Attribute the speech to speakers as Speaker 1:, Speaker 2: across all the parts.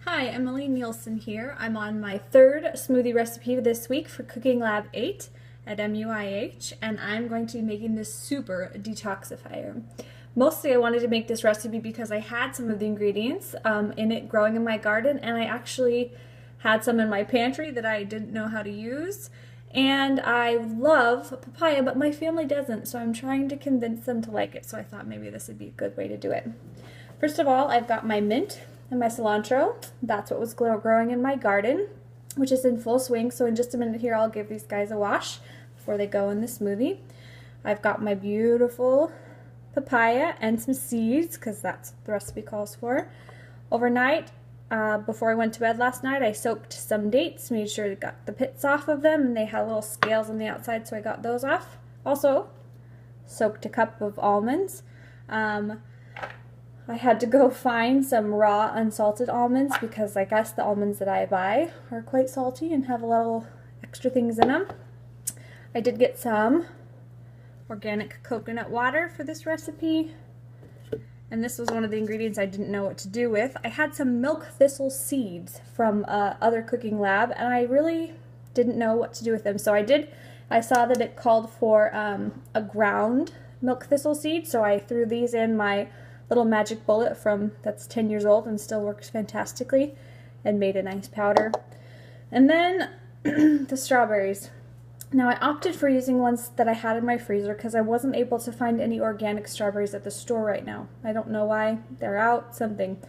Speaker 1: Hi, Emily Nielsen here. I'm on my third smoothie recipe this week for Cooking Lab 8 at MUIH, and I'm going to be making this super detoxifier. Mostly I wanted to make this recipe because I had some of the ingredients in it growing in my garden, and I actually had some in my pantry that I didn't know how to use. And I love papaya, but my family doesn't, so I'm trying to convince them to like it, so I thought maybe this would be a good way to do it. First of all, I've got my mint and my cilantro. That's what was growing in my garden, which is in full swing. So in just a minute here, I'll give these guys a wash before they go in the smoothie. I've got my beautiful papaya and some seeds, because that's what the recipe calls for. Overnight, before I went to bed last night, I soaked some dates, made sure I got the pits off of them, and they had little scales on the outside, so I got those off. Also, soaked a cup of almonds. I had to go find some raw unsalted almonds because I guess the almonds that I buy are quite salty and have a little extra things in them. I did get some organic coconut water for this recipe, and this was one of the ingredients I didn't know what to do with. I had some milk thistle seeds from other Cooking Lab, and I really didn't know what to do with them. So I saw that it called for a ground milk thistle seed, so I threw these in my little magic bullet that's 10 years old and still works fantastically, and made a nice powder. And then the strawberries. Now I opted for using ones that I had in my freezer because I wasn't able to find any organic strawberries at the store right now. I don't know why. They're out, something.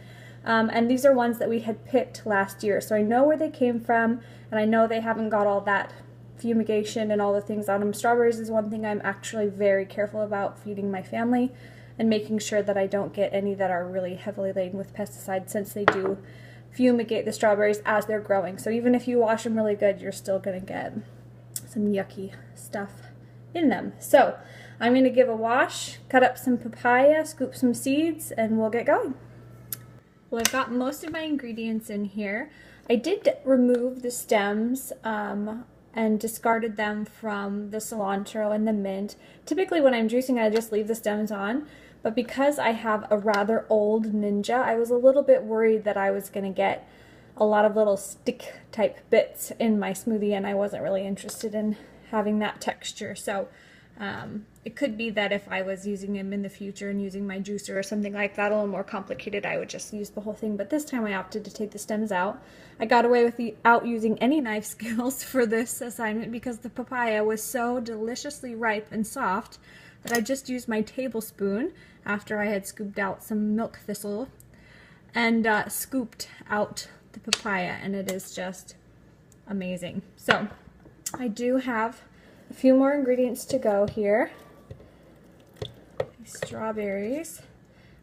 Speaker 1: And these are ones that we had picked last year, so I know where they came from, and I know they haven't got all that fumigation and all the things on them. Strawberries is one thing I'm actually very careful about feeding my family, and making sure that I don't get any that are really heavily laden with pesticides, since they do fumigate the strawberries as they're growing. So even if you wash them really good, you're still going to get some yucky stuff in them. So I'm going to give a wash, cut up some papaya, scoop some seeds, and we'll get going. Well, I've got most of my ingredients in here. I did remove the stems and discarded them from the cilantro and the mint. Typically when I'm juicing, I just leave the stems on. But because I have a rather old Ninja, I was a little bit worried that I was going to get a lot of little stick type bits in my smoothie, and I wasn't really interested in having that texture. So it could be that if I was using them in the future and using my juicer or something like that, a little more complicated, I would just use the whole thing. But this time I opted to take the stems out. I got away without using any knife skills for this assignment because the papaya was so deliciously ripe and soft that I just used my tablespoon after I had scooped out some milk thistle and scooped out the papaya, and it is just amazing. So I do have a few more ingredients to go here. These strawberries.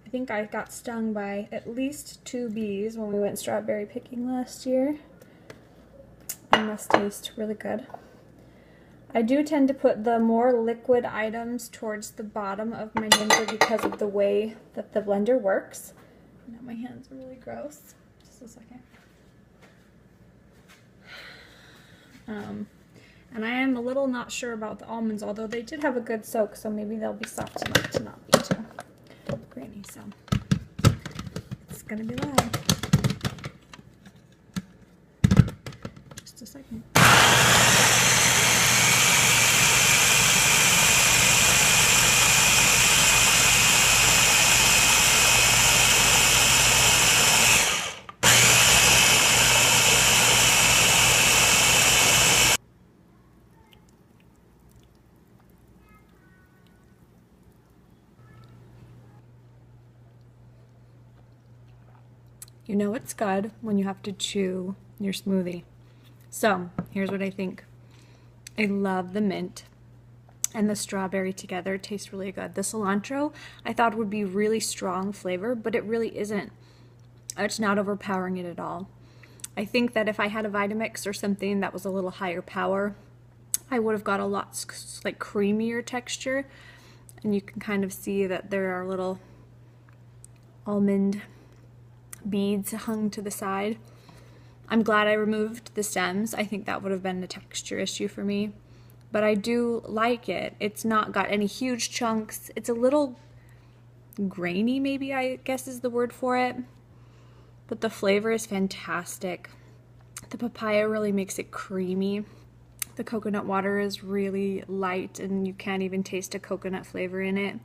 Speaker 1: I think I got stung by at least 2 bees when we went strawberry picking last year. They must taste really good. I do tend to put the more liquid items towards the bottom of my blender because of the way that the blender works. Now my hands are really gross. Just a second. And I am a little not sure about the almonds, although they did have a good soak, so maybe they'll be soft enough to not be too grainy. So it's gonna be loud. Just a second. You know it's good when you have to chew your smoothie. So here's what I think. I love the mint and the strawberry together. It tastes really good. The cilantro I thought would be really strong flavor, but it really isn't. It's not overpowering it at all. I think that if I had a Vitamix or something that was a little higher power, I would have got a lot like creamier texture, and you can kind of see that there are little almond beads hung to the side. I'm glad I removed the stems. I think that would have been a texture issue for me, but I do like it. It's not got any huge chunks. It's a little grainy, maybe I guess is the word for it. but the flavor is fantastic. The papaya really makes it creamy. The coconut water is really light and you can't even taste a coconut flavor in it.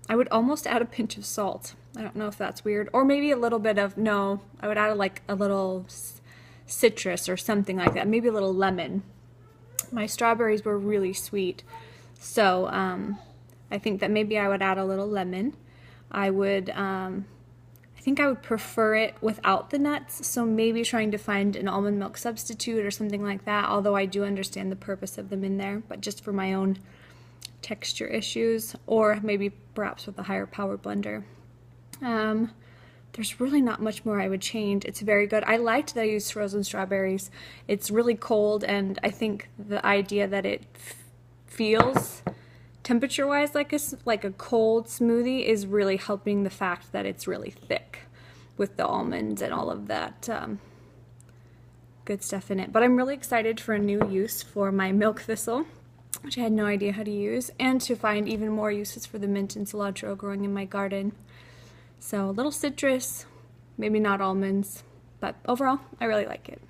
Speaker 1: I would almost add a pinch of salt. I don't know if that's weird. Or maybe a little bit of, no, I would add like a little citrus or something like that. Maybe a little lemon. My strawberries were really sweet. So I think that maybe I would add a little lemon. I think I would prefer it without the nuts, so maybe trying to find an almond milk substitute or something like that, although I do understand the purpose of them in there, but just for my own texture issues, or maybe perhaps with a higher power blender. There's really not much more I would change. It's very good. I liked that I used frozen strawberries. It's really cold, and I think the idea that it feels temperature-wise like a cold smoothie is really helping the fact that it's really thick with the almonds and all of that good stuff in it. But I'm really excited for a new use for my milk thistle, which I had no idea how to use, and to find even more uses for the mint and cilantro growing in my garden. So a little citrus, maybe not almonds, but overall I really like it.